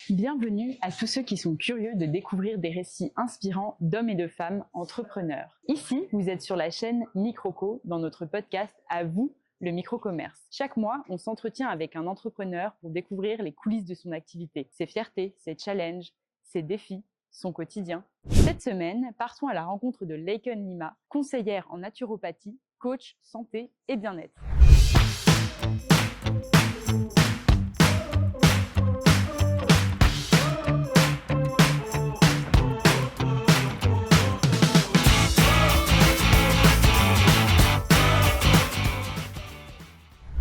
Bienvenue à tous ceux qui sont curieux de découvrir des récits inspirants d'hommes et de femmes entrepreneurs. Ici, vous êtes sur la chaîne Microco dans notre podcast À vous, le micro-commerce. Chaque mois, on s'entretient avec un entrepreneur pour découvrir les coulisses de son activité, ses fiertés, ses challenges, ses défis, son quotidien. Cette semaine, partons à la rencontre de Laken Lima, conseillère en naturopathie, coach santé et bien-être.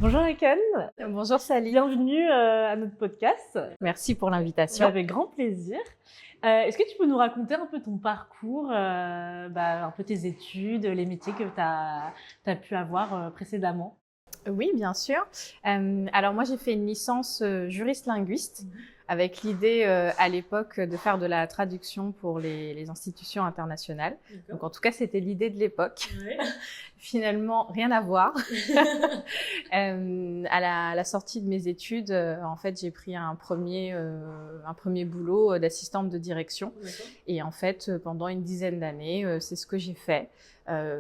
Bonjour Laken. Bonjour Sally. Bienvenue à notre podcast. Merci pour l'invitation. Avec grand plaisir. Est-ce que tu peux nous raconter un peu ton parcours, un peu tes études, les métiers que tu as pu avoir précédemment? Oui, bien sûr. Alors moi, j'ai fait une licence juriste-linguiste avec l'idée à l'époque de faire de la traduction pour les institutions internationales. Donc en tout cas, c'était l'idée de l'époque. Ouais. Finalement, rien à voir. À la sortie de mes études, en fait, j'ai pris un premier boulot d'assistante de direction. Et en fait, pendant une dizaine d'années, c'est ce que j'ai fait.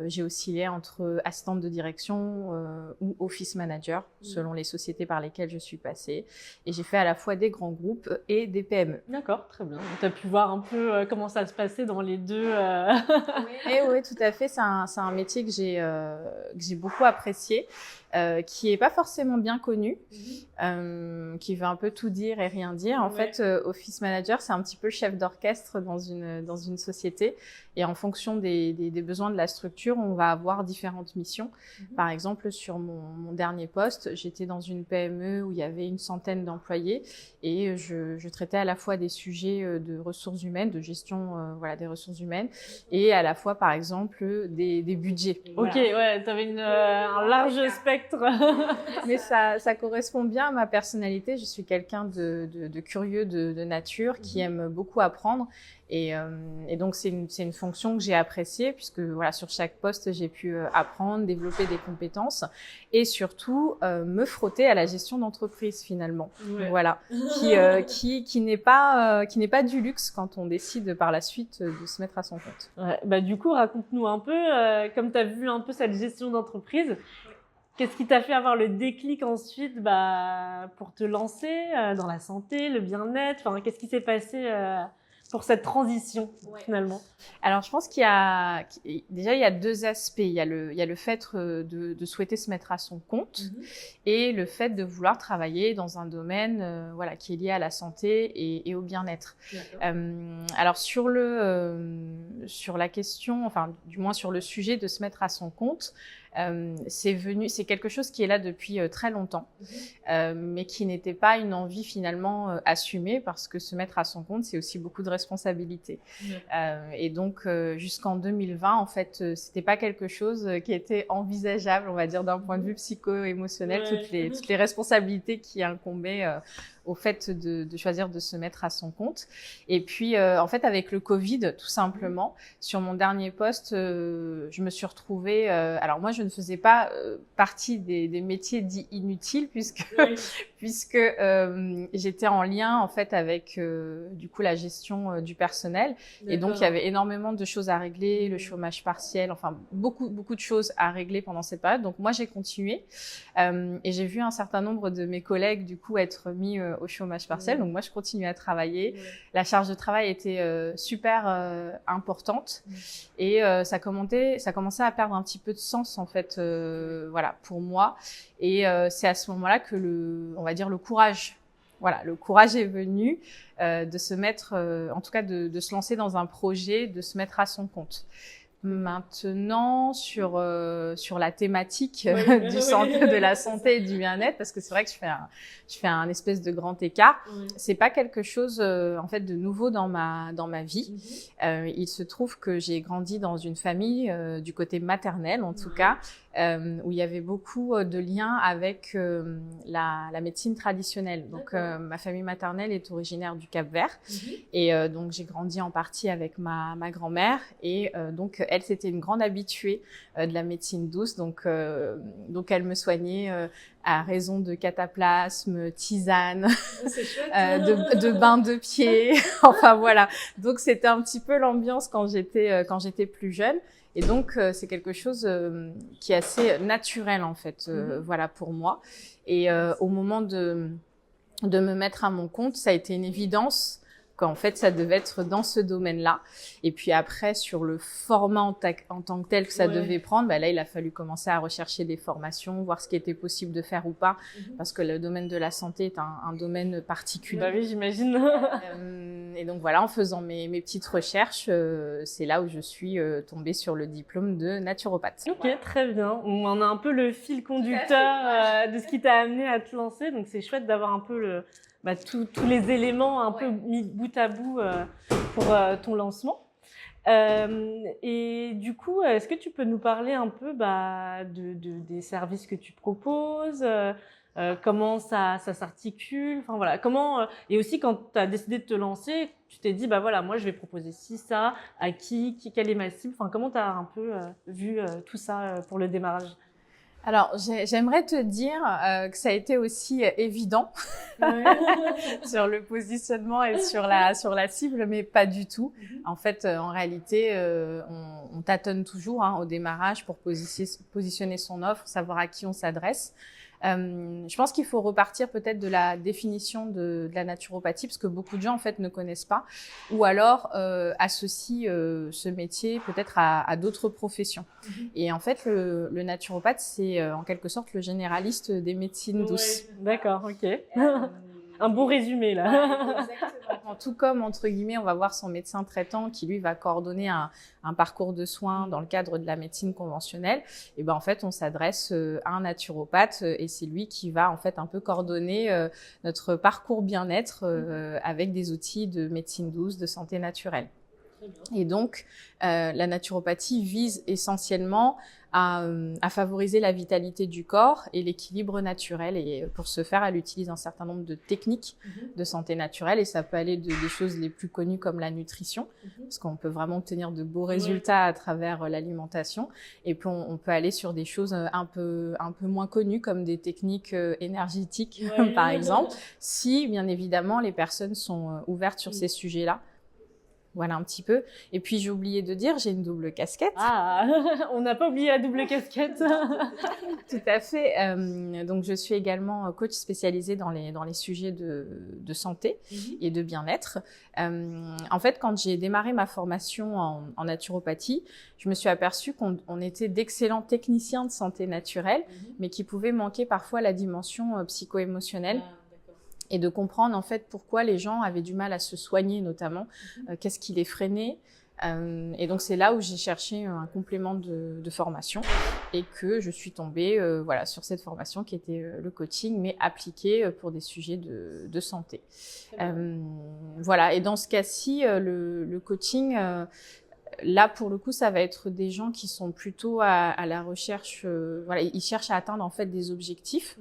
J'ai oscillé entre assistante de direction ou office manager, selon les sociétés par lesquelles je suis passée. Et j'ai fait à la fois des grands groupes et des PME. D'accord, très bien. Tu as pu voir un peu comment ça se passait dans les deux. Oui, tout à fait. C'est un métier que j'ai beaucoup apprécié, qui est pas forcément bien connu, qui veut un peu tout dire et rien dire. En fait, office manager, c'est un petit peu le chef d'orchestre dans une société. Et en fonction des besoins de la structure, on va avoir différentes missions. Par exemple, sur mon dernier poste, j'étais dans une PME où il y avait une centaine d'employés et je traitais à la fois des sujets de ressources humaines, de gestion des ressources humaines, et à la fois, par exemple, des budgets. Ok, ouais, tu avais un large spectre. Mais ça correspond bien à ma personnalité. Je suis quelqu'un de curieux de nature, qui aime beaucoup apprendre. Et donc c'est une fonction que j'ai appréciée, puisque voilà, sur chaque poste j'ai pu apprendre, développer des compétences et surtout me frotter à la gestion d'entreprise finalement. Ouais. Voilà, qui n'est pas du luxe quand on décide par la suite de se mettre à son compte. Ouais, du coup, raconte-nous un peu, comme tu as vu un peu cette gestion d'entreprise. Qu'est-ce qui t'a fait avoir le déclic ensuite pour te lancer dans la santé, le bien-être? Enfin, qu'est-ce qui s'est passé pour cette transition finalement? Alors, je pense qu'il y a deux aspects. Il y a le fait de souhaiter se mettre à son compte et le fait de vouloir travailler dans un domaine qui est lié à la santé et au bien-être. Alors sur la question, enfin du moins sur le sujet de se mettre à son compte, c'est quelque chose qui est là depuis très longtemps, mais qui n'était pas une envie finalement assumée, parce que se mettre à son compte, c'est aussi beaucoup de responsabilités. Et donc jusqu'en 2020, en fait, c'était pas quelque chose qui était envisageable, on va dire, d'un point de vue psycho-émotionnel, toutes les responsabilités qui incombaient au fait de choisir de se mettre à son compte. Et puis, en fait, avec le Covid, tout simplement, sur mon dernier poste, je me suis retrouvée... alors moi, je ne faisais pas partie des métiers dits inutiles, puisque j'étais en lien, en fait, avec du coup la gestion du personnel. Et donc, il y avait énormément de choses à régler, le chômage partiel, enfin, beaucoup de choses à régler pendant cette période. Donc, moi, j'ai continué. Et j'ai vu un certain nombre de mes collègues, du coup, être mis au chômage partiel. Donc moi, je continuais à travailler. La charge de travail était super importante et ça commençait à perdre un petit peu de sens, en fait, pour moi. Et c'est à ce moment-là que le courage est venu de se mettre, en tout cas de se lancer dans un projet, de se mettre à son compte. Maintenant, sur la thématique de la santé et du bien-être, parce que c'est vrai que je fais un espèce de grand écart. C'est pas quelque chose en fait de nouveau dans ma vie. Il se trouve que j'ai grandi dans une famille du côté maternel, en tout cas, où il y avait beaucoup de liens avec la médecine traditionnelle. Donc, ma famille maternelle est originaire du Cap-Vert. Et donc, j'ai grandi en partie avec ma grand-mère. Et donc, elle, c'était une grande habituée de la médecine douce. Donc elle me soignait à raison de cataplasme, tisane, de bains de pieds. Enfin, voilà. Donc, c'était un petit peu l'ambiance quand j'étais plus jeune. Et donc, c'est quelque chose qui est assez naturel, en fait, voilà, pour moi. Et au moment de me mettre à mon compte, ça a été une évidence qu'en fait, ça devait être dans ce domaine-là. Et puis après, sur le format en tant que tel que ça devait prendre, là, il a fallu commencer à rechercher des formations, voir ce qui était possible de faire ou pas, parce que le domaine de la santé est un domaine particulier. Bah oui, j'imagine. Et donc voilà, en faisant mes petites recherches, c'est là où je suis tombée sur le diplôme de naturopathe. Ok, très bien. On a un peu le fil conducteur de ce qui t'a amené à te lancer, donc c'est chouette d'avoir un peu tous les éléments un peu mis bout à bout pour ton lancement. Et du coup, est-ce que tu peux nous parler un peu des services que tu proposes, comment ça s'articule, enfin voilà, comment et aussi quand tu as décidé de te lancer, tu t'es dit voilà, moi je vais proposer ci, ça, à qui quelle est ma cible, enfin comment tu as un peu vu tout ça pour le démarrage? Alors, j'aimerais te dire que ça a été aussi évident sur le positionnement et sur la cible, mais pas du tout. En fait, en réalité, on tâtonne toujours au démarrage pour positionner son offre, savoir à qui on s'adresse. Je pense qu'il faut repartir peut-être de la définition de la naturopathie, parce que beaucoup de gens en fait ne connaissent pas, ou alors associent ce métier peut-être à d'autres professions. Et en fait, le naturopathe, c'est en quelque sorte le généraliste des médecines douces. D'accord, ok. Un bon résumé là. Ouais, exactement. Tout comme, entre guillemets, on va voir son médecin traitant qui, lui, va coordonner un parcours de soins dans le cadre de la médecine conventionnelle. Et en fait, on s'adresse à un naturopathe et c'est lui qui va, en fait, un peu coordonner notre parcours bien-être avec des outils de médecine douce, de santé naturelle. Et donc, la naturopathie vise essentiellement à favoriser la vitalité du corps et l'équilibre naturel. Et pour ce faire, elle utilise un certain nombre de techniques de santé naturelle. Et ça peut aller des choses les plus connues comme la nutrition, parce qu'on peut vraiment obtenir de beaux résultats à travers l'alimentation. Et puis, on peut aller sur des choses un peu moins connues, comme des techniques énergétiques, par exemple, si, bien évidemment, les personnes sont ouvertes sur ces sujets-là. Voilà un petit peu. Et puis, j'ai oublié de dire, j'ai une double casquette. Ah, on n'a pas oublié la double casquette. Tout à fait. Donc, je suis également coach spécialisée dans les sujets de santé et de bien-être. En fait, quand j'ai démarré ma formation en naturopathie, je me suis aperçue qu'on était d'excellents techniciens de santé naturelle, mais qui pouvaient manquer parfois la dimension psycho-émotionnelle. Et de comprendre en fait pourquoi les gens avaient du mal à se soigner notamment, qu'est-ce qui les freinait. Et donc c'est là où j'ai cherché un complément de formation et que je suis tombée sur cette formation qui était le coaching, mais appliqué pour des sujets de santé. Voilà, et dans ce cas-ci, le coaching... là, pour le coup, ça va être des gens qui sont plutôt à la recherche... ils cherchent à atteindre en fait des objectifs.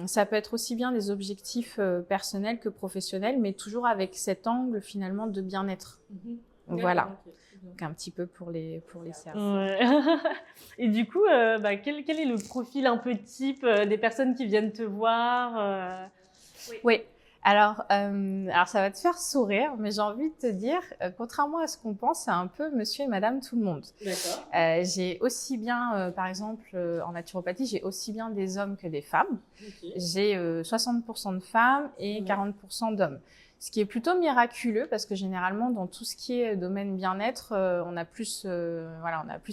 Ça peut être aussi bien des objectifs personnels que professionnels, mais toujours avec cet angle finalement de bien-être. Voilà. Donc un petit peu pour les services. Ouais. Et du coup, quel est le profil un peu type des personnes qui viennent te voir Oui. Alors ça va te faire sourire, mais j'ai envie de te dire, contrairement à ce qu'on pense, c'est un peu monsieur et madame tout le monde. D'accord. J'ai aussi bien, par exemple, en naturopathie, j'ai aussi bien des hommes que des femmes. Okay. J'ai 60% de femmes et 40% d'hommes. Ce qui est plutôt miraculeux parce que généralement, dans tout ce qui est domaine bien-être, on a plus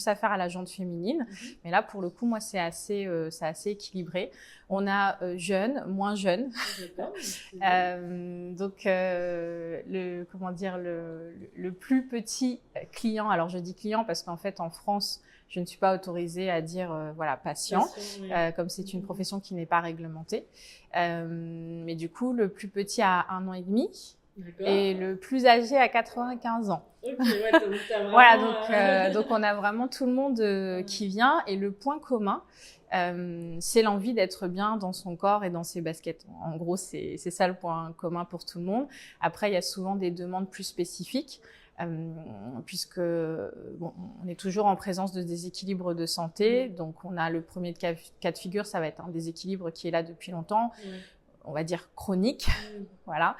affaire à la jante féminine. Mais là, pour le coup, moi, c'est assez équilibré. On a jeunes, moins jeunes. Donc, le plus petit client. Alors, je dis client parce qu'en fait, en France, je ne suis pas autorisée à dire patient, comme c'est une profession qui n'est pas réglementée. Mais du coup, le plus petit a 1 an et demi et le plus âgé à 95 ans. Ok, ouais, donc t'as vraiment, Voilà, donc on a vraiment tout le monde qui vient, et le point commun, c'est l'envie d'être bien dans son corps et dans ses baskets. En gros, c'est ça le point commun pour tout le monde. Après, il y a souvent des demandes plus spécifiques, puisque bon, on est toujours en présence de déséquilibres de santé. Donc, on a le premier cas de figure, ça va être un déséquilibre qui est là depuis longtemps. On va dire chronique, voilà.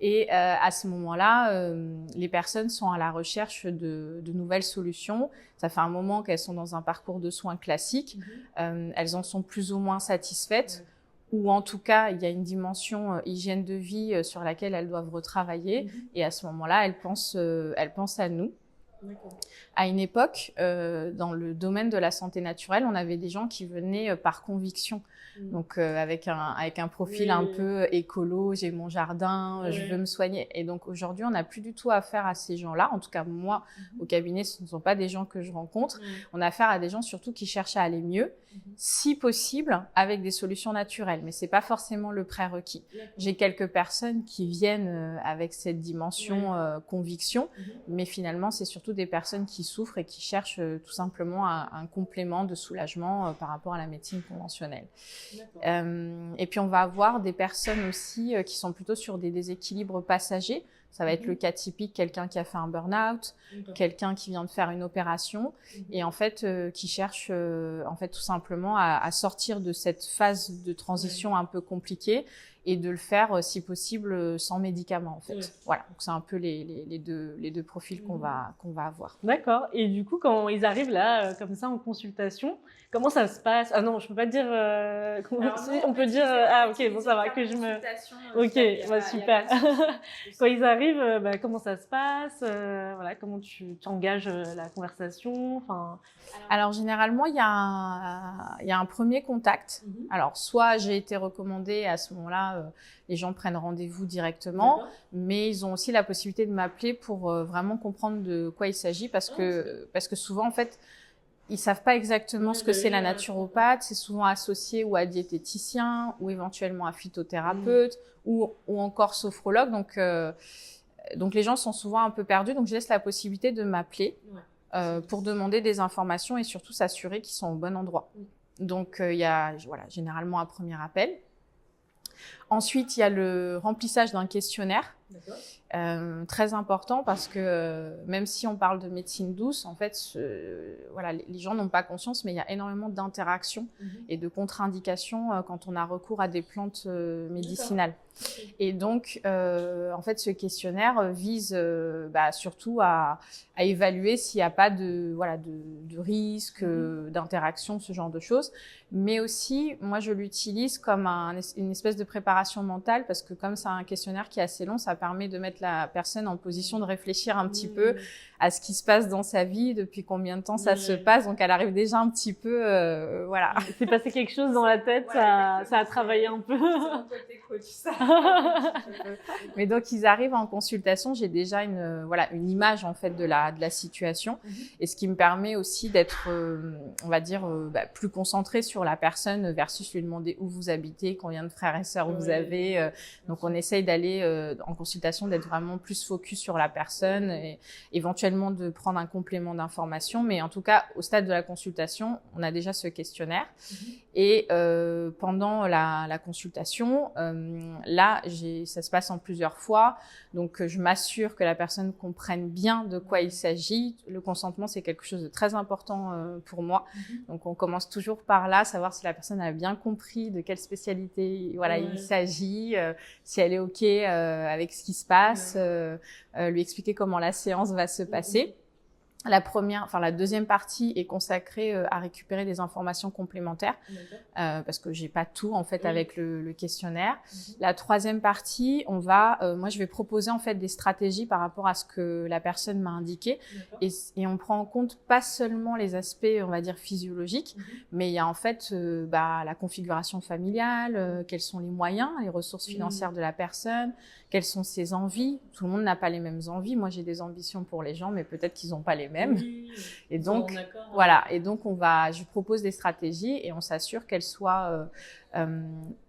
Et à ce moment-là, les personnes sont à la recherche de nouvelles solutions. Ça fait un moment qu'elles sont dans un parcours de soins classique. Elles en sont plus ou moins satisfaites, ou en tout cas, il y a une dimension hygiène de vie sur laquelle elles doivent retravailler. Et à ce moment-là, elles pensent à nous. À une époque, dans le domaine de la santé naturelle, on avait des gens qui venaient par conviction. Donc avec un profil un peu écolo, j'ai mon jardin, je veux me soigner. Et donc aujourd'hui, on n'a plus du tout affaire à ces gens-là. En tout cas, moi, au cabinet, ce ne sont pas des gens que je rencontre. On a affaire à des gens surtout qui cherchent à aller mieux, si possible, avec des solutions naturelles. Mais c'est pas forcément le prérequis. J'ai quelques personnes qui viennent avec cette dimension conviction, mais finalement, c'est surtout des personnes qui souffrent et qui cherchent tout simplement un complément de soulagement par rapport à la médecine conventionnelle. Et puis on va avoir des personnes aussi qui sont plutôt sur des déséquilibres passagers. Ça va être le cas typique, quelqu'un qui a fait un burn-out, quelqu'un qui vient de faire une opération et en fait qui cherche en fait tout simplement à sortir de cette phase de transition un peu compliquée et de le faire si possible sans médicaments en fait. Voilà, donc c'est un peu les deux profils qu'on va avoir. D'accord. Et du coup, quand ils arrivent là comme ça en consultation, comment ça se passe? Ah non, je peux pas dire. On peut dire. Ah ok, bon ça va que je me. Ok, bah, super. Quand ils arrivent, comment ça se passe? Voilà, comment tu engages la conversation? Enfin. Alors généralement, il y a un premier contact. Alors soit j'ai été recommandée, à ce moment-là, les gens prennent rendez-vous directement, mais ils ont aussi la possibilité de m'appeler pour vraiment comprendre de quoi il s'agit, parce que souvent en fait, ils savent pas exactement ce que c'est la naturopathe. C'est souvent associé ou à diététicien ou éventuellement à phytothérapeute ou encore sophrologue. Donc les gens sont souvent un peu perdus. Donc je laisse la possibilité de m'appeler pour demander des informations et surtout s'assurer qu'ils sont au bon endroit. Donc il y a généralement un premier appel. Ensuite, il y a le remplissage d'un questionnaire, très important, parce que même si on parle de médecine douce, en fait, les gens n'ont pas conscience, mais il y a énormément d'interactions et de contre-indications quand on a recours à des plantes médicinales. Et donc, en fait, ce questionnaire vise surtout à évaluer s'il n'y a pas de risque, d'interaction, ce genre de choses. Mais aussi, moi, je l'utilise comme une espèce de préparation mentale, parce que comme c'est un questionnaire qui est assez long, ça permet de mettre la personne en position de réfléchir un petit peu à ce qui se passe dans sa vie, depuis combien de temps ça se passe. Donc, elle arrive déjà un petit peu, voilà. C'est passé quelque chose dans la tête, ça a travaillé un peu. Mais donc, ils arrivent en consultation, j'ai déjà une image, en fait, de la situation. Et ce qui me permet aussi d'être, on va dire, plus concentrée sur la personne versus lui demander où vous habitez, combien de frères et sœurs vous avez. Donc, on essaye d'aller en consultation, d'être vraiment plus focus sur la personne et éventuellement de prendre un complément d'information. Mais en tout cas, au stade de la consultation, on a déjà ce questionnaire. Et pendant la consultation, là, ça se passe en plusieurs fois. Donc, je m'assure que la personne comprenne bien de quoi il s'agit. Le consentement, c'est quelque chose de très important pour moi. Donc, on commence toujours par là, savoir si la personne a bien compris de quelle spécialité il s'agit, si elle est OK avec ce qui se passe, lui expliquer comment la séance va se passer. La deuxième partie est consacrée à récupérer des informations complémentaires, parce que j'ai pas tout en fait avec le questionnaire. La troisième partie, moi je vais proposer en fait des stratégies par rapport à ce que la personne m'a indiqué, et on prend en compte pas seulement les aspects, on va dire physiologiques, mais il y a en fait la configuration familiale, quels sont les moyens, les ressources financières de la personne, quelles sont ses envies. Tout le monde n'a pas les mêmes envies. Moi, j'ai des ambitions pour les gens, mais peut-être qu'ils n'ont pas les mêmes. Et donc, Et donc, je propose des stratégies et on s'assure qu'elles soient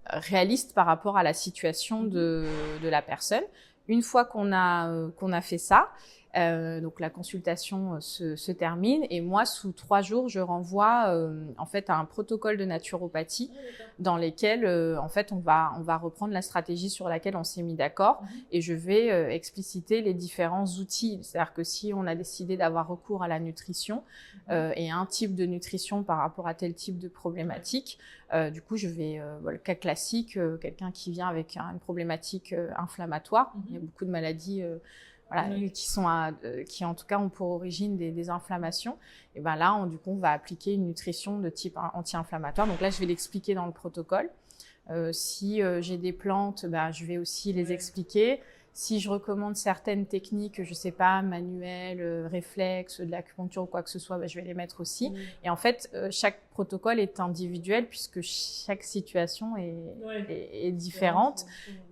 réalistes par rapport à la situation de la personne. Une fois qu'on a fait ça, donc la consultation se termine et moi, sous 3 jours, je renvoie en fait à un protocole de naturopathie dans lesquels en fait on va reprendre la stratégie sur laquelle on s'est mis d'accord et je vais expliciter les différents outils. C'est-à-dire que si on a décidé d'avoir recours à la nutrition et un type de nutrition par rapport à tel type de problématique, du coup je vais le cas classique, quelqu'un qui vient avec une problématique inflammatoire. Il y a beaucoup de maladies qui en tout cas ont pour origine des inflammations, et ben là du coup on va appliquer une nutrition de type anti-inflammatoire. Donc là je vais l'expliquer dans le protocole. Si j'ai des plantes, je vais aussi les expliquer. Si je recommande certaines techniques, je sais pas, manuelles, réflexes, de l'acupuncture ou quoi que ce soit, je vais les mettre aussi. Et en fait, chaque protocole est individuel puisque chaque situation est différente.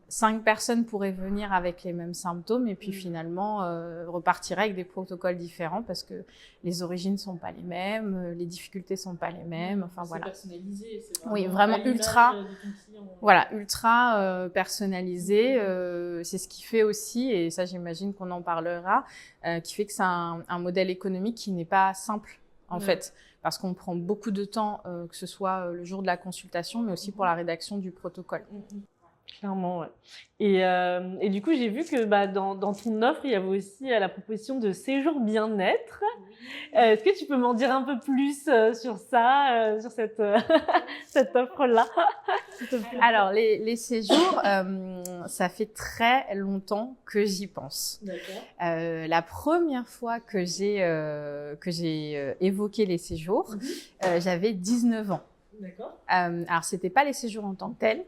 5 personnes pourraient venir avec les mêmes symptômes et puis finalement repartiraient avec des protocoles différents parce que les origines sont pas les mêmes, les difficultés sont pas les mêmes. Enfin voilà. C'est personnalisé. C'est vraiment ultra personnalisé. C'est ce qui fait aussi, et ça j'imagine qu'on en parlera, qui fait que c'est un modèle économique qui n'est pas simple en fait. Parce qu'on prend beaucoup de temps, que ce soit le jour de la consultation, mais aussi pour la rédaction du protocole. Clairement, ouais. Et du coup, j'ai vu que dans ton offre, il y avait aussi la proposition de séjour bien-être. Est-ce que tu peux m'en dire un peu plus sur ça, sur cette offre-là? Alors, les séjours, ça fait très longtemps que j'y pense. D'accord. La première fois que j'ai évoqué les séjours, j'avais 19 ans. D'accord. Alors, c'était pas les séjours en tant que tels,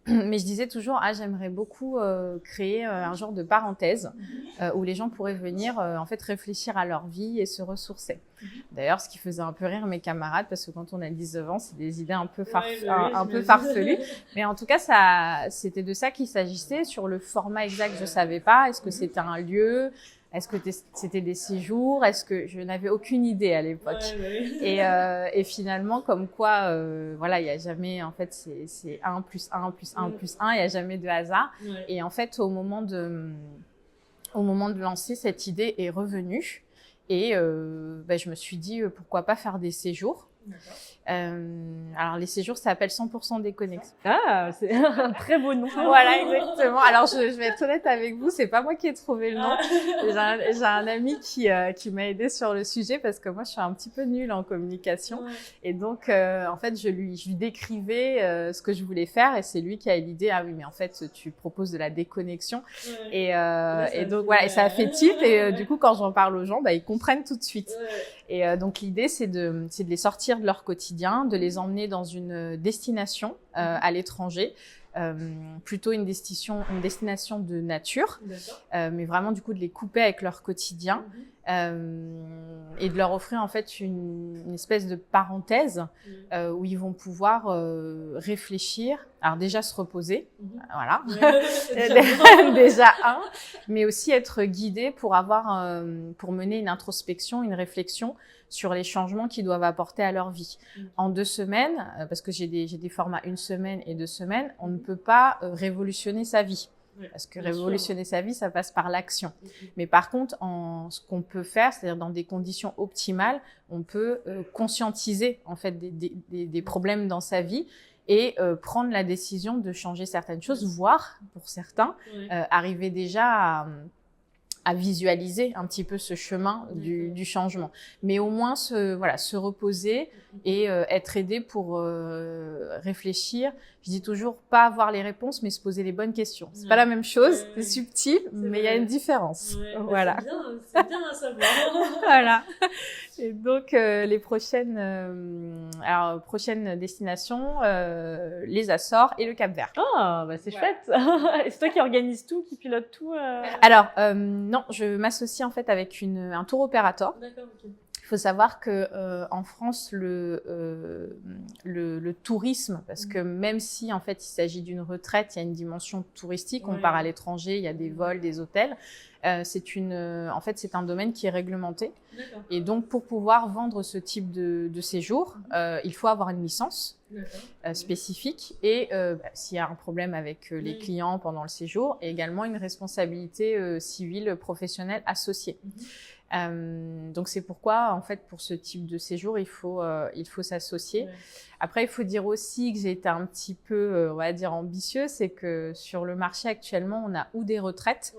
mais je disais toujours, j'aimerais beaucoup créer un genre de parenthèse où les gens pourraient venir en fait réfléchir à leur vie et se ressourcer. D'ailleurs, ce qui faisait un peu rire mes camarades, parce que quand on a 19 ans, c'est des idées un peu farfelues. Mais en tout cas, c'était de ça qu'il s'agissait. Sur le format exact, je savais pas. Est-ce que c'était un lieu ? Est-ce que c'était des séjours? Est-ce que je n'avais aucune idée à l'époque? Et finalement, comme quoi, il y a jamais, en fait, c'est 1 plus 1 plus 1 plus 1, il y a jamais de hasard. Et en fait, au moment de lancer, cette idée est revenue. Et je me suis dit, pourquoi pas faire des séjours? Alors les séjours, ça s'appelle 100% déconnexion. Ah, c'est un très beau nom. Voilà, exactement. Alors je vais être honnête avec vous, c'est pas moi qui ai trouvé le nom. J'ai un ami qui m'a aidé sur le sujet parce que moi je suis un petit peu nulle en communication et donc en fait je lui décrivais ce que je voulais faire et c'est lui qui a eu l'idée. Ah oui, mais en fait tu proposes de la déconnexion et donc voilà, et ça a fait tilt et du coup quand j'en parle aux gens, ils comprennent tout de suite. Et donc l'idée c'est de les sortir de leur quotidien, de les emmener dans une destination à l'étranger, plutôt une destination de nature, mais vraiment du coup de les couper avec leur quotidien et de leur offrir en fait une espèce de parenthèse où ils vont pouvoir réfléchir, alors déjà se reposer, voilà, déjà mais aussi être guidés pour pour mener une introspection, une réflexion sur les changements qu'ils doivent apporter à leur vie. En 2 semaines, parce que j'ai des formats 1 semaine et 2 semaines, on ne peut pas révolutionner sa vie. Parce que révolutionner sa vie, ça passe par l'action. Mais par contre, ce qu'on peut faire, c'est-à-dire dans des conditions optimales, on peut conscientiser en fait des problèmes dans sa vie et prendre la décision de changer certaines choses, voire pour certains, arriver déjà à visualiser un petit peu ce chemin du changement. Mais au moins se reposer et être aidé pour réfléchir. Je dis toujours pas avoir les réponses, mais se poser les bonnes questions. C'est pas la même chose, c'est subtil, mais il y a une différence. Voilà. C'est bien à savoir. Voilà. Et donc les prochaines destinations, les Açores et le Cap-Vert. Ah, c'est chouette. Et c'est toi qui organise tout, qui pilote tout Alors non, je m'associe en fait avec un tour opérateur. D'accord, ok. Il faut savoir que en France, le tourisme, parce que même si en fait il s'agit d'une retraite, il y a une dimension touristique. On part à l'étranger, il y a des vols, des hôtels. En fait, c'est un domaine qui est réglementé. Et donc, pour pouvoir vendre ce type de séjour, il faut avoir une licence spécifique et s'il y a un problème avec les clients pendant le séjour, et également une responsabilité civile professionnelle associée. Donc c'est pourquoi en fait pour ce type de séjour il faut s'associer. Après il faut dire aussi que j'ai été un petit peu on va dire ambitieuse, c'est que sur le marché actuellement on a ou des retraites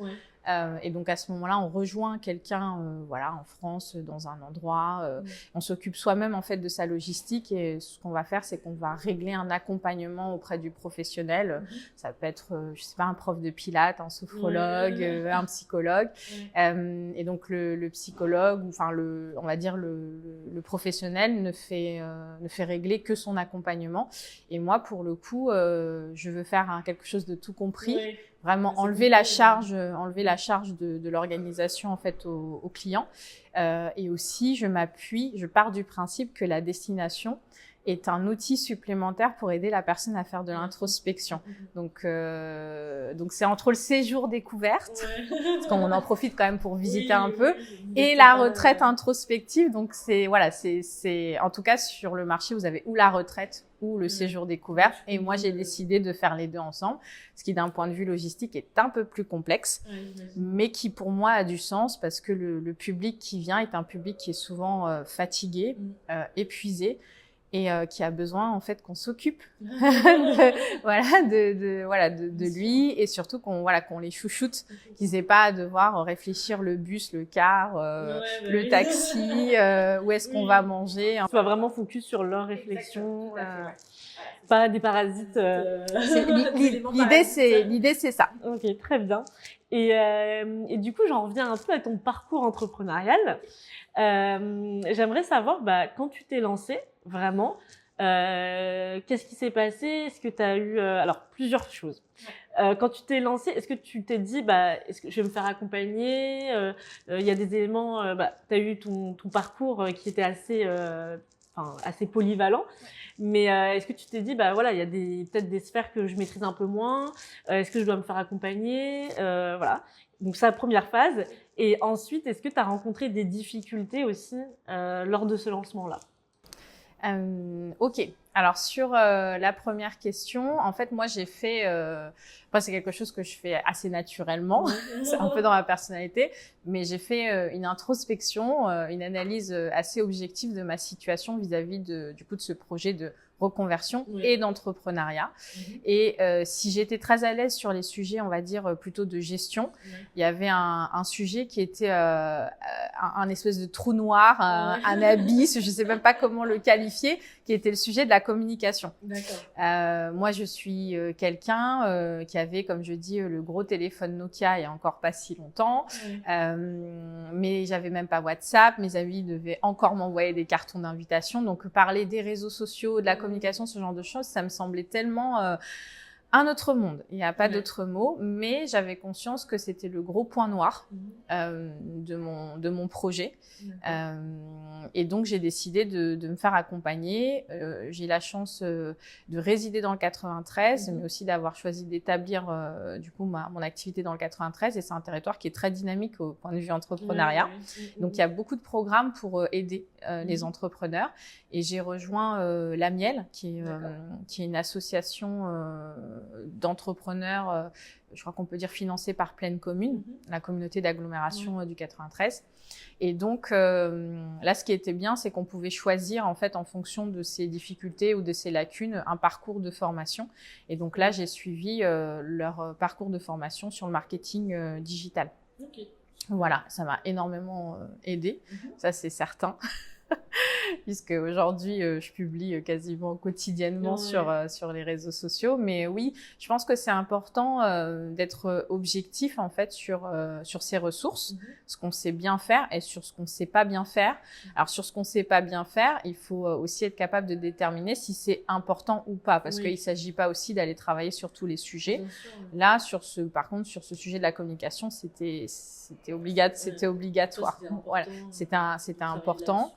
et donc à ce moment-là on rejoint quelqu'un voilà en France dans un endroit on s'occupe soi-même en fait de sa logistique et ce qu'on va faire c'est qu'on va régler un accompagnement auprès du professionnel. Ça peut être je sais pas un prof de pilates, un sophrologue, un psychologue et donc le psychologue ou enfin on va dire le professionnel ne fait régler que son accompagnement et moi pour le coup je veux faire quelque chose de tout compris. Vraiment enlever la charge de l'organisation en fait au client et aussi je pars du principe que la destination est un outil supplémentaire pour aider la personne à faire de l'introspection. Donc c'est entre le séjour découverte, parce qu'on en profite quand même pour visiter un peu, et la retraite introspective. Donc c'est en tout cas sur le marché vous avez ou la retraite ou le séjour découverte. Et moi, j'ai décidé de faire les deux ensemble, ce qui d'un point de vue logistique est un peu plus complexe, mais qui pour moi a du sens parce que le public qui vient est un public qui est souvent fatigué, épuisé, et qui a besoin en fait qu'on s'occupe de lui et surtout qu'on les chouchoute, qu'ils aient pas à devoir réfléchir le bus, le car, le taxi, où est-ce qu'on va manger. Tu vas vraiment focus sur leur réflexion, pas des parasites. L'idée c'est ça. Ok, très bien. Et du coup, j'en reviens un peu à ton parcours entrepreneurial. J'aimerais savoir, quand tu t'es lancée, vraiment, qu'est-ce qui s'est passé? Est-ce que tu as eu... alors, plusieurs choses. Quand tu t'es lancée, est-ce que tu t'es dit, est-ce que je vais me faire accompagner? Il y a des éléments... tu as eu ton parcours qui était assez polyvalent. Mais est-ce que tu t'es dit, il y a peut-être des sphères que je maîtrise un peu moins. Est-ce que je dois me faire accompagner? Voilà. Donc, c'est la première phase. Et ensuite, est-ce que tu as rencontré des difficultés aussi lors de ce lancement-là? Ok. Alors, sur la première question, en fait, moi, j'ai fait... c'est quelque chose que je fais assez naturellement. C'est un peu dans ma personnalité. Mais j'ai fait une introspection, une analyse assez objective de ma situation vis-à-vis de ce projet de reconversion et d'entrepreneuriat. Et si j'étais très à l'aise sur les sujets, on va dire, plutôt de gestion, il y avait un sujet qui était un espèce de trou noir, un abysse, je sais même pas comment le qualifier, qui était le sujet de la communication. Moi, je suis quelqu'un qui avait, comme je dis, le gros téléphone Nokia il y a encore pas si longtemps, mais j'avais même pas WhatsApp, mes amis devaient encore m'envoyer des cartons d'invitation, donc parler des réseaux sociaux, de la communication, ce genre de choses, ça me semblait tellement un autre monde. Il n'y a pas d'autre mot, mais j'avais conscience que c'était le gros point noir de mon projet. Et donc, j'ai décidé de me faire accompagner. J'ai la chance de résider dans le 93, mais aussi d'avoir choisi d'établir du coup mon activité dans le 93. Et c'est un territoire qui est très dynamique au point de vue entrepreneuriat. Donc, il y a beaucoup de programmes pour aider les entrepreneurs. Et j'ai rejoint La Miel, qui est une association d'entrepreneurs, je crois qu'on peut dire financée par Pleine Commune, la communauté d'agglomération du 93. Et donc là, ce qui était bien, c'est qu'on pouvait choisir en fait en fonction de ses difficultés ou de ses lacunes un parcours de formation. Et donc là, j'ai suivi leur parcours de formation sur le marketing digital. Voilà, ça m'a énormément aidée, ça c'est certain. Puisque aujourd'hui je publie quasiment quotidiennement sur les réseaux sociaux, mais oui, je pense que c'est important d'être objectif en fait sur ses ressources, ce qu'on sait bien faire et sur ce qu'on sait pas bien faire. Alors sur ce qu'on sait pas bien faire, il faut aussi être capable de déterminer si c'est important ou pas, parce qu'il s'agit pas aussi d'aller travailler sur tous les sujets. Là, par contre, sur ce sujet de la communication, c'était obligatoire. Voilà, c'était important.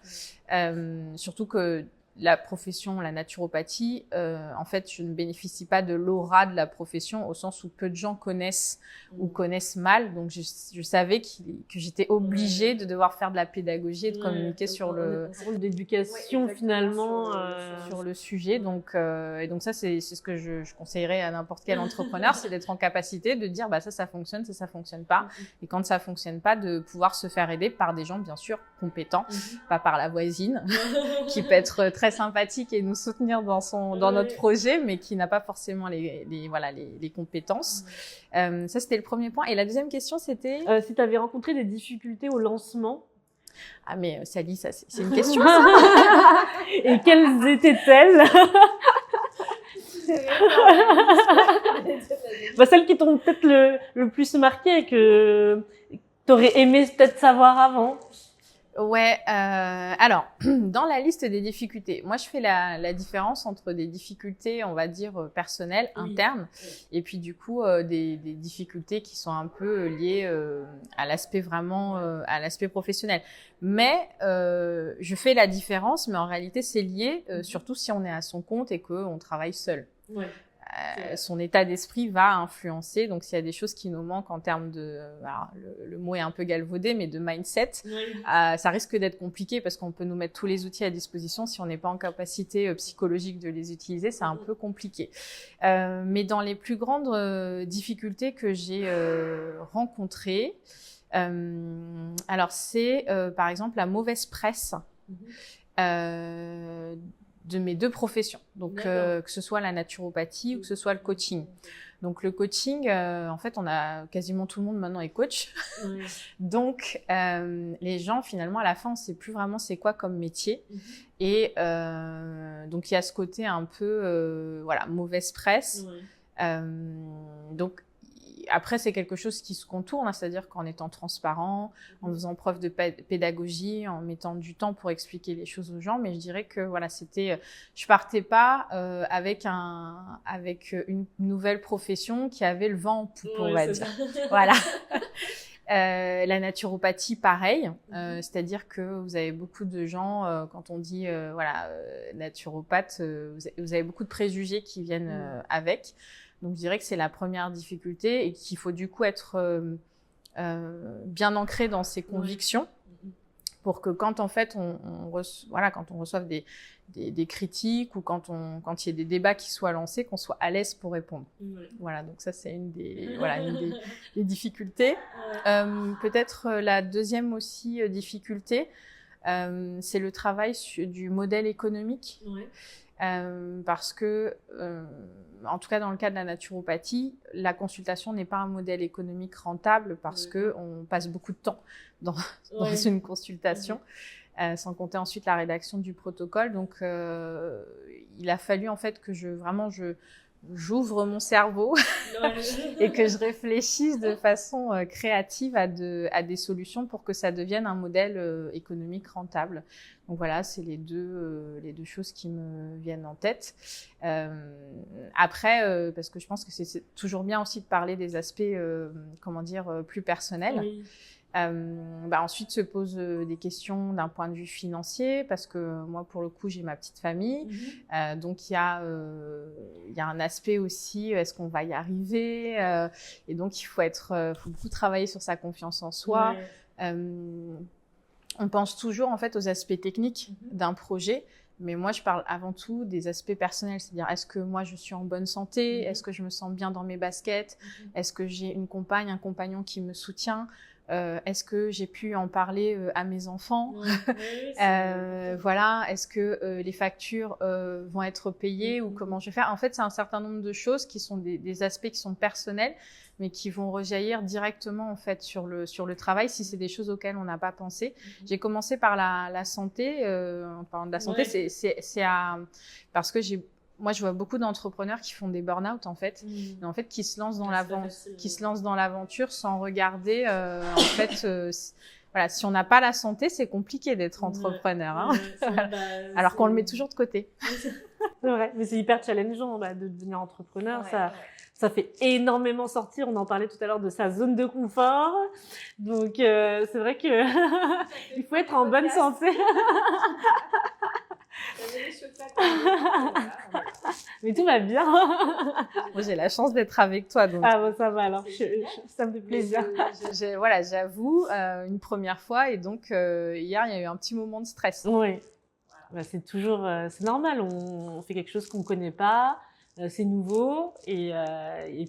Surtout que la profession, la naturopathie, en fait, je ne bénéficie pas de l'aura de la profession au sens où peu de gens connaissent ou connaissent mal. Donc, je savais que j'étais obligée de devoir faire de la pédagogie et de communiquer sur le rôle d'éducation finalement sur le sujet. Donc ça, c'est ce que je conseillerais à n'importe quel entrepreneur, c'est d'être en capacité de dire, bah ça fonctionne, ça fonctionne pas. Et quand ça fonctionne pas, de pouvoir se faire aider par des gens, bien sûr, compétents, pas par la voisine, qui peut être très sympathique et nous soutenir dans notre projet, mais qui n'a pas forcément les compétences. Ça, c'était le premier point. Et la deuxième question, c'était si tu avais rencontré des difficultés au lancement. Ah mais Sally, ça c'est une question ça. Et quelles étaient-elles? Celles qui t'ont peut-être le plus marqué et que t'aurais aimé peut-être savoir avant. Ouais, alors, dans la liste des difficultés, moi je fais la différence entre des difficultés, on va dire, personnelles, internes, et puis du coup, des difficultés qui sont un peu liées à l'aspect vraiment, à l'aspect professionnel. Mais je fais la différence, mais en réalité c'est lié, surtout si on est à son compte et qu'on travaille seul. Ouais. Son état d'esprit va influencer. Donc, s'il y a des choses qui nous manquent en termes de, alors, le mot est un peu galvaudé, mais de mindset, ça risque d'être compliqué parce qu'on peut nous mettre tous les outils à disposition. Si on n'est pas en capacité psychologique de les utiliser, c'est un peu compliqué. Mais dans les plus grandes difficultés que j'ai rencontrées, alors c'est par exemple la mauvaise presse. De mes deux professions, donc que ce soit la naturopathie ou que ce soit le coaching. Donc le coaching, en fait, on a quasiment tout le monde maintenant est coach. Donc les gens finalement à la fin, on sait plus vraiment c'est quoi comme métier. Et donc il y a ce côté un peu mauvaise presse. Donc après, c'est quelque chose qui se contourne, c'est-à-dire qu'en étant transparent, en faisant preuve de pédagogie, en mettant du temps pour expliquer les choses aux gens. Mais je dirais que voilà, je partais pas avec une nouvelle profession qui avait le vent en poupe, on va dire. Voilà. La naturopathie, pareil. C'est-à-dire que vous avez beaucoup de gens, quand on dit naturopathe, vous avez beaucoup de préjugés qui viennent avec. Donc, je dirais que c'est la première difficulté et qu'il faut du coup être bien ancré dans ses convictions pour que quand en fait quand on reçoive des critiques ou quand il y a des débats qui soient lancés, qu'on soit à l'aise pour répondre. Voilà, donc ça c'est une des difficultés. Peut-être la deuxième aussi difficulté, c'est le travail du modèle économique. Parce que, en tout cas dans le cas de la naturopathie, la consultation n'est pas un modèle économique rentable parce que on passe beaucoup de temps dans une consultation, sans compter ensuite la rédaction du protocole. Donc, il a fallu en fait que j'ouvre mon cerveau et que je réfléchisse de façon créative à des solutions pour que ça devienne un modèle économique rentable. Donc voilà, c'est les deux choses qui me viennent en tête. Après, parce que je pense que c'est toujours bien aussi de parler des aspects, plus personnels. Ensuite se posent des questions d'un point de vue financier parce que moi pour le coup j'ai ma petite famille, donc il y a un aspect aussi, est-ce qu'on va y arriver, et donc il faut beaucoup travailler sur sa confiance en soi. On pense toujours en fait aux aspects techniques d'un projet, mais moi je parle avant tout des aspects personnels, c'est-à-dire est-ce que moi je suis en bonne santé, est-ce que je me sens bien dans mes baskets, est-ce que j'ai une compagne, un compagnon qui me soutient, est-ce que j'ai pu en parler à mes enfants, voilà, est-ce que les factures vont être payées ou comment je vais faire. En fait, c'est un certain nombre de choses qui sont des aspects qui sont personnels, mais qui vont rejaillir directement en fait sur le travail si c'est des choses auxquelles on n'a pas pensé. J'ai commencé par la santé. En parlant de la santé, parce que moi, je vois beaucoup d'entrepreneurs qui font des burn-out, en fait, mais en fait, qui se lancent dans l'aventure sans regarder, voilà, si on n'a pas la santé, c'est compliqué d'être entrepreneur, hein. Alors qu'on le met toujours de côté. C'est vrai, mais c'est hyper challengeant de devenir entrepreneur. Ça fait énormément sortir. On en parlait tout à l'heure de sa zone de confort. Donc, c'est vrai que il faut être en bonne santé. Mais tout va bien. Moi, j'ai la chance d'être avec toi, donc. Ah bon, ça va alors, ça me fait plaisir. Voilà, j'avoue, une première fois, et donc hier, il y a eu un petit moment de stress. Oui, bah, c'est toujours, c'est normal, on fait quelque chose qu'on ne connaît pas, c'est nouveau, et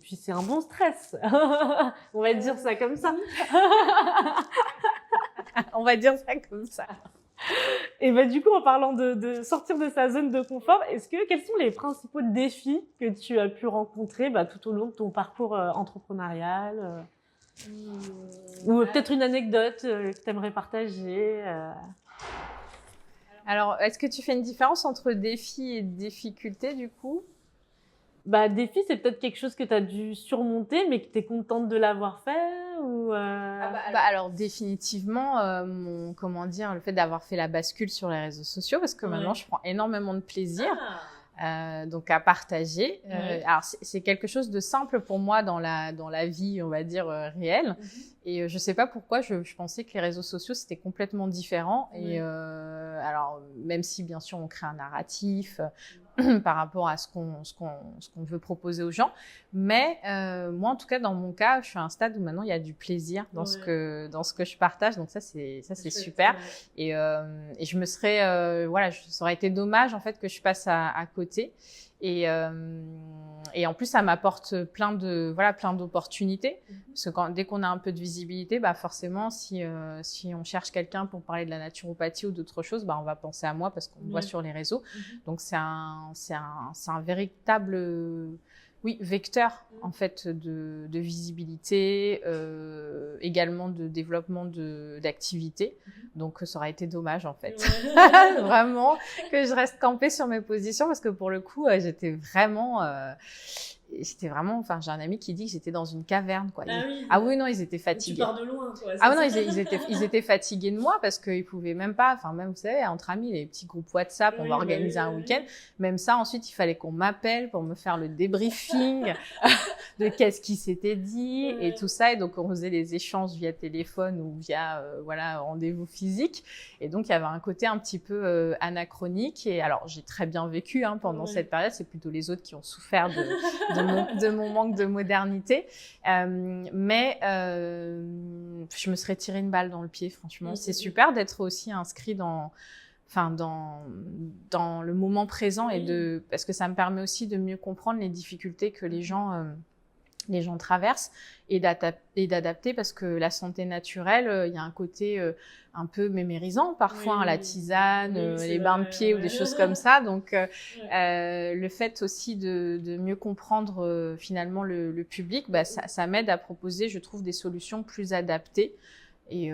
puis c'est un bon stress. On va dire ça comme ça. On va dire ça comme ça. Et bah, du coup, en parlant de sortir de sa zone de confort, quels sont les principaux défis que tu as pu rencontrer tout au long de ton parcours entrepreneurial ou peut-être une anecdote que tu aimerais partager Alors, est-ce que tu fais une différence entre défi et difficulté, du coup? Défi, c'est peut-être quelque chose que tu as dû surmonter, mais que tu es contente de l'avoir fait ou Alors, définitivement, comment dire, le fait d'avoir fait la bascule sur les réseaux sociaux, parce que maintenant, je prends énormément de plaisir. Donc à partager. Alors c'est quelque chose de simple pour moi dans la vie, on va dire réelle. Et je sais pas pourquoi je pensais que les réseaux sociaux c'était complètement différent. Et alors même si bien sûr on crée un narratif par rapport à ce qu'on veut proposer aux gens, mais moi en tout cas dans mon cas, je suis à un stade où maintenant il y a du plaisir dans ce que je partage. Donc ça c'est super. Et je me serais ça aurait été dommage en fait que je passe à côté. Et en plus ça m'apporte plein d'opportunités, parce que dès qu'on a un peu de visibilité, forcément si on cherche quelqu'un pour parler de la naturopathie ou d'autres choses, on va penser à moi parce qu'on me voit sur les réseaux. Donc c'est un véritable vecteur en fait de visibilité, également de développement d'activités. Donc ça aurait été dommage en fait, vraiment que je reste campée sur mes positions, parce que pour le coup j'étais vraiment, enfin j'ai un ami qui dit que j'étais dans une caverne quoi. Oui non, ils étaient fatigués. Tu pars de loin quoi. Ah oui, non, ils étaient fatigués de moi parce qu'ils pouvaient même pas, enfin même vous savez entre amis les petits groupes WhatsApp, on va organiser un week-end, même ça ensuite il fallait qu'on m'appelle pour me faire le débriefing de qu'est-ce qui s'était dit et tout ça, et donc on faisait des échanges via téléphone ou via rendez-vous physique, et donc il y avait un côté un petit peu anachronique. Et alors j'ai très bien vécu pendant cette période, c'est plutôt les autres qui ont souffert de mon manque de modernité, mais je me serais tiré une balle dans le pied, franchement. C'est super d'être aussi inscrit dans le moment présent, parce que ça me permet aussi de mieux comprendre les difficultés que les gens traversent, et d'adapter, parce que la santé naturelle, il y a un côté un peu mémérisant parfois, la tisane, les bains de pieds ou des choses comme ça. Donc le fait aussi de mieux comprendre finalement le public, ça m'aide à proposer, je trouve, des solutions plus adaptées. Et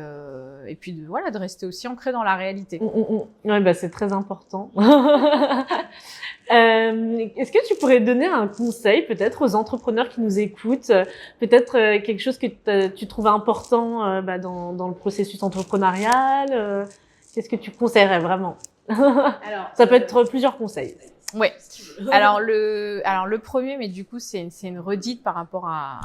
puis de rester aussi ancré dans la réalité. Ouais, c'est très important. Est-ce que tu pourrais donner un conseil peut-être aux entrepreneurs qui nous écoutent, peut-être quelque chose que tu trouves important dans le processus entrepreneurial, qu'est-ce que tu conseillerais vraiment? Alors, ça peut être plusieurs conseils. Ouais. Alors le premier, mais du coup c'est une redite par rapport à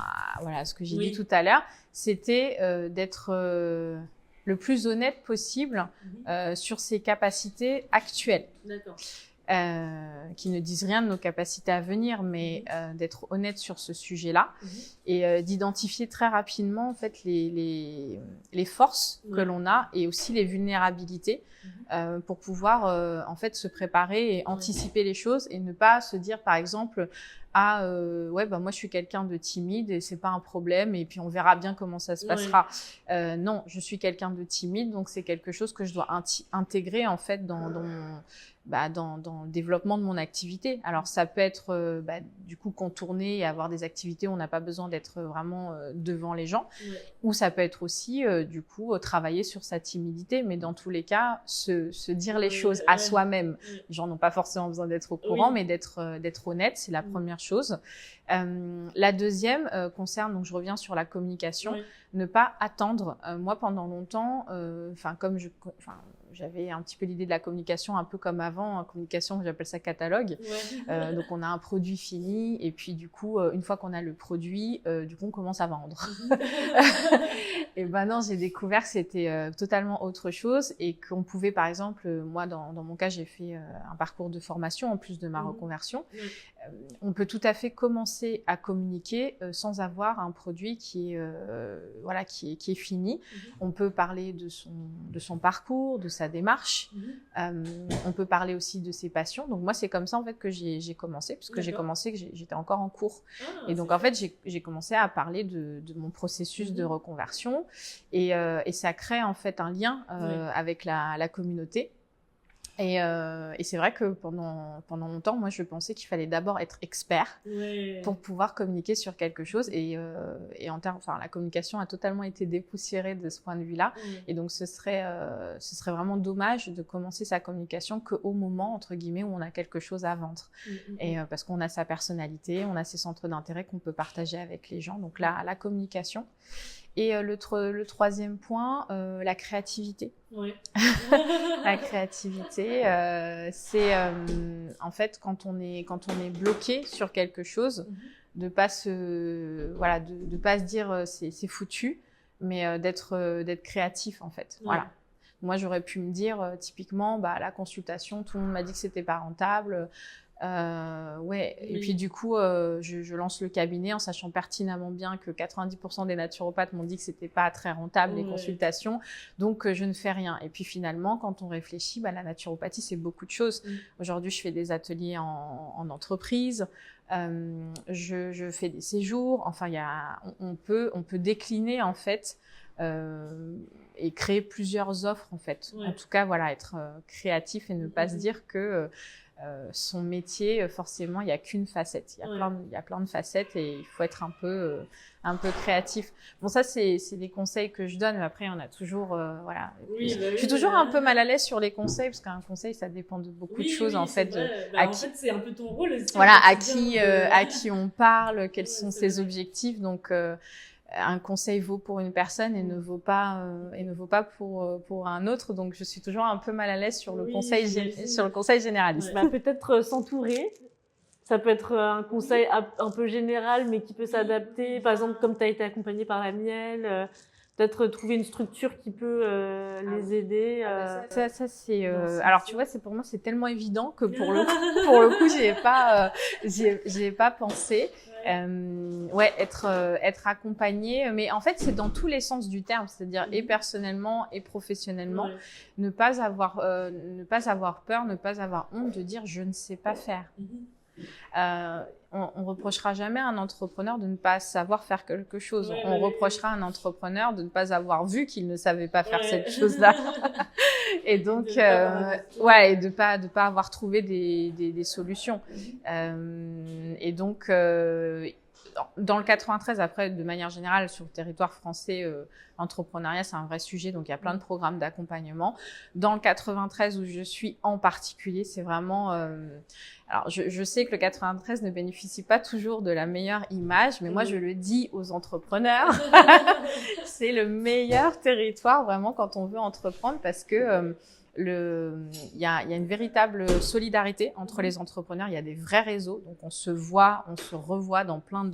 ce que j'ai dit tout à l'heure, c'était d'être le plus honnête possible sur ses capacités actuelles. D'accord. Qui ne disent rien de nos capacités à venir, mais d'être honnête sur ce sujet-là, et d'identifier très rapidement en fait les forces que l'on a, et aussi les vulnérabilités, pour pouvoir en fait se préparer et anticiper les choses, et ne pas se dire par exemple moi je suis quelqu'un de timide et c'est pas un problème, et puis on verra bien comment ça se passera. Non, je suis quelqu'un de timide, donc c'est quelque chose que je dois intégrer en fait dans le développement de mon activité. Alors ça peut être du coup contourner et avoir des activités où on n'a pas besoin d'être vraiment devant les gens, ou ça peut être aussi du coup travailler sur sa timidité, mais dans tous les cas se dire les choses à soi-même. Les gens n'ont pas forcément besoin d'être au courant, mais d'être honnête, c'est la première chose. La deuxième concerne, donc je reviens sur la communication, ne pas attendre. Moi pendant longtemps, j'avais un petit peu l'idée de la communication un peu comme avant, communication, j'appelle ça catalogue. Donc on a un produit fini et puis du coup, une fois qu'on a le produit, du coup on commence à vendre. Et ben non, j'ai découvert que c'était totalement autre chose et qu'on pouvait, par exemple, moi dans mon cas, j'ai fait un parcours de formation en plus de ma reconversion. On peut tout à fait commencer à communiquer sans avoir un produit qui est fini. On peut parler de son parcours, de sa démarche. On peut parler aussi de ses passions. Donc moi, c'est comme ça en fait que j'ai commencé, puisque j'ai commencé que j'étais encore en cours. Et donc en fait, j'ai commencé à parler de mon processus de reconversion et ça crée en fait un lien avec la communauté. Et c'est vrai que pendant longtemps, moi, je pensais qu'il fallait d'abord être expert pour pouvoir communiquer sur quelque chose. Et la communication a totalement été dépoussiérée de ce point de vue-là. Et donc, ce serait vraiment dommage de commencer sa communication qu'au moment, entre guillemets, où on a quelque chose à vendre. Et parce qu'on a sa personnalité, on a ses centres d'intérêt qu'on peut partager avec les gens. Donc, la communication. Et le troisième point, la créativité. La créativité, c'est en fait quand on est bloqué sur quelque chose, de pas de pas se dire c'est foutu, mais d'être créatif en fait. Voilà. Moi, j'aurais pu me dire typiquement, la consultation, tout le monde m'a dit que c'était pas rentable. Et puis du coup je lance le cabinet en sachant pertinemment bien que 90% des naturopathes m'ont dit que c'était pas très rentable les consultations, donc je ne fais rien. Et puis finalement, quand on réfléchit, la naturopathie c'est beaucoup de choses. Aujourd'hui, je fais des ateliers en entreprise, je fais des séjours. Enfin, on peut décliner en fait et créer plusieurs offres en fait. En tout cas, voilà, être créatif et ne pas se dire que son métier, forcément, il n'y a qu'une facette. Il y a plein de facettes et il faut être un peu créatif. Bon, ça, c'est des conseils que je donne, mais après, on a toujours, voilà. Je suis toujours un peu mal à l'aise sur les conseils, parce qu'un conseil, ça dépend de beaucoup de choses, en fait. En fait, c'est un peu ton rôle aussi. Voilà, à qui on parle, quels sont ses objectifs. Donc, un conseil vaut pour une personne et ne vaut pas pour un autre. Donc je suis toujours un peu mal à l'aise sur le conseil généraliste. Peut-être s'entourer. Ça peut être un conseil un peu général, mais qui peut s'adapter. Par exemple, comme tu as été accompagnée par la miel, peut-être trouver une structure qui peut les aider. Ça c'est. Alors tu vois, pour moi c'est tellement évident que pour le coup j'y ai pas pensé. Être accompagné, mais en fait c'est dans tous les sens du terme, c'est-à-dire et personnellement et professionnellement, ne pas avoir peur, ne pas avoir honte de dire je ne sais pas faire. On reprochera jamais à un entrepreneur de ne pas savoir faire quelque chose. On reprochera à un entrepreneur de ne pas avoir vu qu'il ne savait pas faire cette chose-là. Et donc, et de pas avoir trouvé des solutions. Et donc, dans le 93, après, de manière générale, sur le territoire français, l'entrepreneuriat, c'est un vrai sujet. Donc, il y a plein de programmes d'accompagnement. Dans le 93, où je suis en particulier, c'est vraiment... alors, je sais que le 93 ne bénéficie pas toujours de la meilleure image, mais moi, je le dis aux entrepreneurs. C'est le meilleur territoire, vraiment, quand on veut entreprendre, parce que... il y a une véritable solidarité entre les entrepreneurs. Il y a des vrais réseaux, donc on se voit, on se revoit dans plein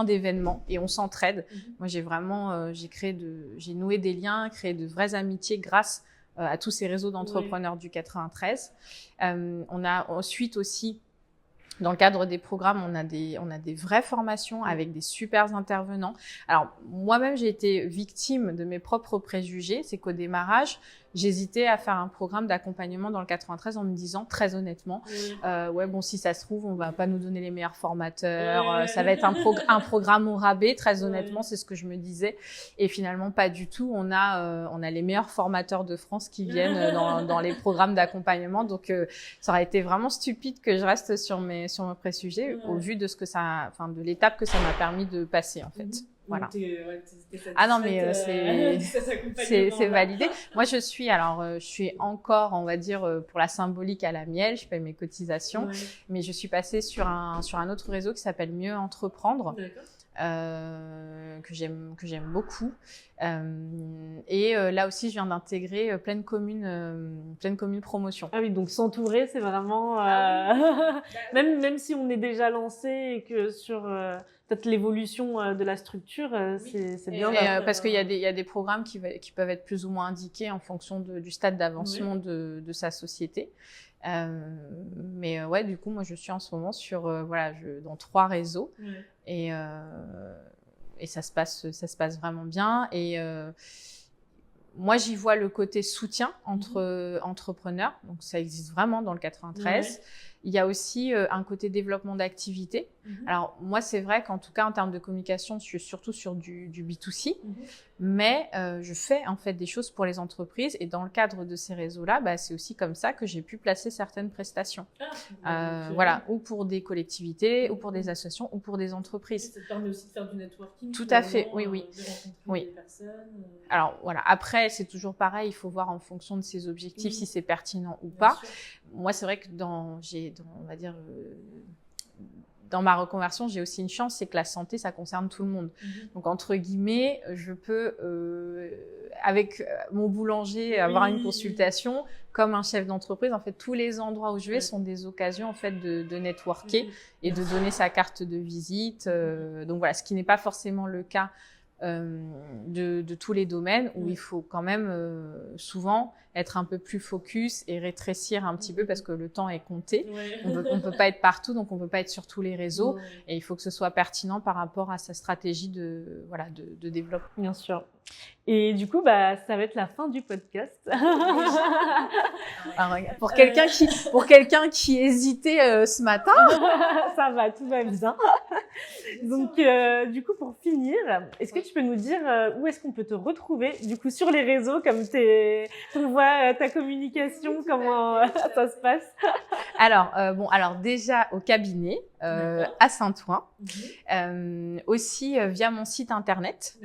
d'événements et on s'entraide. Moi, j'ai noué des liens, créé de vraies amitiés grâce à tous ces réseaux d'entrepreneurs du 93. On a ensuite aussi, dans le cadre des programmes, on a des vraies formations avec des super intervenants. Alors, moi-même, j'ai été victime de mes propres préjugés. C'est qu'au démarrage, j'hésitais à faire un programme d'accompagnement dans le 93 en me disant, très honnêtement, si ça se trouve, on va pas nous donner les meilleurs formateurs, ça va être un programme au rabais. Très honnêtement, c'est ce que je me disais. Et finalement, pas du tout. On a les meilleurs formateurs de France qui viennent dans les programmes d'accompagnement. Donc, ça aurait été vraiment stupide que je reste sur mes préjugés au vu de de l'étape que ça m'a permis de passer, en fait. Voilà. Non, mais c'est validé. Moi, je suis encore, on va dire, pour la symbolique à la miel, je paye mes cotisations, mais je suis passée sur un autre réseau qui s'appelle Mieux Entreprendre. que j'aime beaucoup. Là aussi, je viens d'intégrer Pleine Commune Promotion. Ah oui, donc s'entourer, c'est vraiment... même si on est déjà lancé et que sur peut-être l'évolution de la structure, c'est bien. Parce qu'il y a des programmes qui peuvent être plus ou moins indiqués en fonction du stade d'avancement de sa société. Ouais, du coup, moi, je suis en ce moment sur dans 3 réseaux et ça se passe vraiment bien. Et moi, j'y vois le côté soutien entre entrepreneurs. Donc, ça existe vraiment dans le 93. Il y a aussi un côté développement d'activité. Alors, moi, c'est vrai qu'en tout cas, en termes de communication, je suis surtout sur du B2C. Mais je fais en fait des choses pour les entreprises. Et dans le cadre de ces réseaux-là, c'est aussi comme ça que j'ai pu placer certaines prestations. Voilà, ou pour des collectivités, ou pour des associations, ou pour des entreprises. Ça te permet aussi de faire du networking. Tout à fait, oui. De rencontrer des personnes. Alors, voilà. Après, c'est toujours pareil. Il faut voir en fonction de ses objectifs si c'est pertinent ou pas. Sûr. Moi, c'est vrai que dans ma reconversion, j'ai aussi une chance, c'est que la santé, ça concerne tout le monde. Donc, entre guillemets, je peux, avec mon boulanger, avoir une consultation comme un chef d'entreprise. En fait, tous les endroits où je vais sont des occasions, en fait, de networker et de donner sa carte de visite. Donc, voilà, ce qui n'est pas forcément le cas de tous les domaines où il faut quand même souvent être un peu plus focus et rétrécir un petit peu parce que le temps est compté. On peut pas être partout, donc on peut pas être sur tous les réseaux et il faut que ce soit pertinent par rapport à sa stratégie de développement. Bien sûr. Et du coup, ça va être la fin du podcast. Alors, pour quelqu'un qui hésitait ce matin, ça va, tout va bien. Donc, du coup, pour finir, est-ce que tu peux nous dire où est-ce qu'on peut te retrouver, du coup, sur les réseaux, comme on voit ta communication, comment ça se passe? Alors déjà au cabinet à Saint-Ouen, aussi via mon site internet,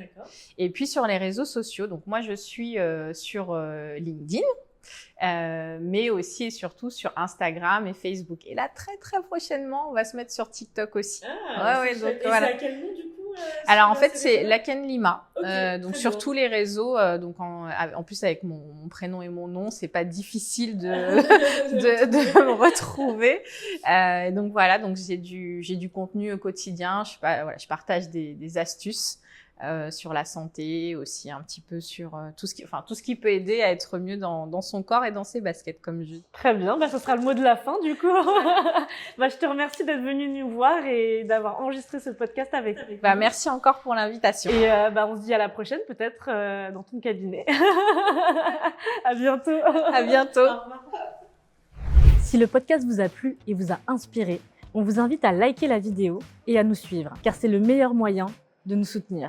et puis sur les réseaux sociaux. Donc moi je suis sur LinkedIn, mais aussi et surtout sur Instagram et Facebook. Et là très très prochainement on va se mettre sur TikTok aussi. Donc voilà. C'est à quel nom du coup? Alors en fait c'est Laken Lima, donc sur tous les réseaux, donc en plus avec mon prénom et mon nom, c'est pas difficile de me retrouver. Donc voilà, donc j'ai du contenu au quotidien, je partage des astuces sur la santé, aussi un petit peu sur tout ce qui peut aider à être mieux dans son corps et dans ses baskets, comme je dis. Très bien, ce sera le mot de la fin du coup. Je te remercie d'être venu nous voir et d'avoir enregistré ce podcast avec nous. Merci encore pour l'invitation. Et on se dit à la prochaine, peut-être dans ton cabinet. À bientôt. À bientôt. Au revoir. Si le podcast vous a plu et vous a inspiré, on vous invite à liker la vidéo et à nous suivre, car c'est le meilleur moyen de nous soutenir.